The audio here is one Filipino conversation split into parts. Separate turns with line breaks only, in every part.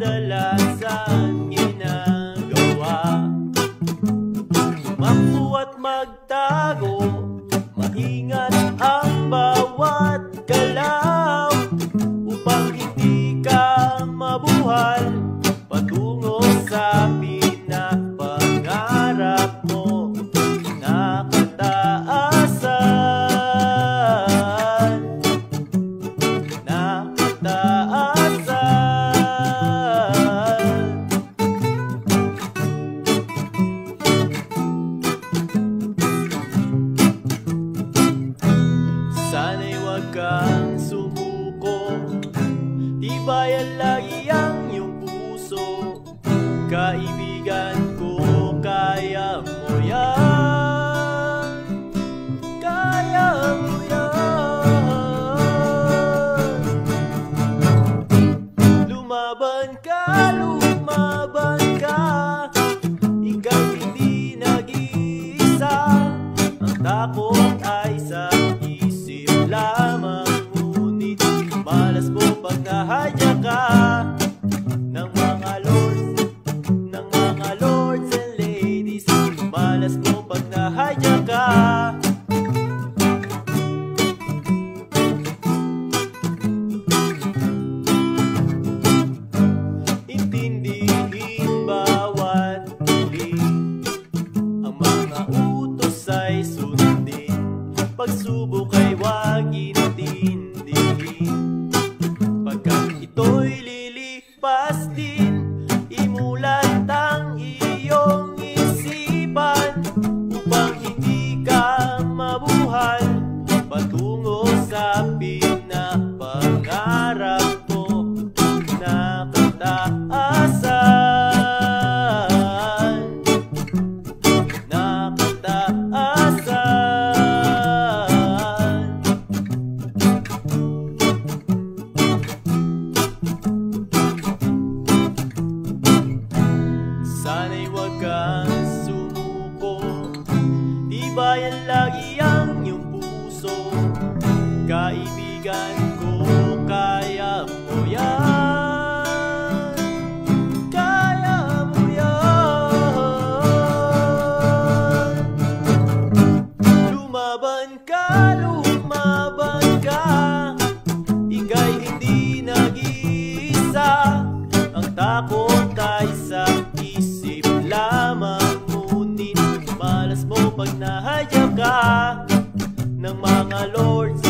kadalasan ginagawa. Tumakbo at magtago, maingat ang bawat galaw, upang hindi ka mabuhal patungo sa pinapangarap mo na kataasan, na kataasan. Sana'y huwag kang sumuko, tibayan lagi ang iyong puso. Kaibigan ko, kaya mo yan, kaya mo yan. Lumaban ka, ika'y hindi nag-iisa. Ang takot ay sa isip lamang, ngunit malas mo pag nahadya ka ng mga lords and ladies. Malas mo pag nahadya ka. Intindihin bawat hiling, ang mga utos ay sundin. Pagsubok ay huwag intindihin, pagkat ito'y lilipas din. Imulat ang iyong isipan, upang hindi ka mabuhal patungo sa pinapangarap mo na kataasan, na kataasan. Sana'y huwag kang sumuko, tibayan lagi ang iyong puso. Kaibigan ko, kaya mo yan, kaya mo yan. Lumaban ka, ika'y hindi nag-iisa. Ang takot ay sa isip lamang, ngunit malas mo pag nahadya ka ng mga lords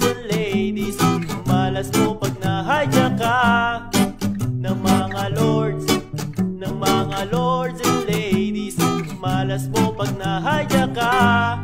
and ladies. Malas mo pag nahadya ka ng mga lords and ladies. Malas mo pag nahadya ka.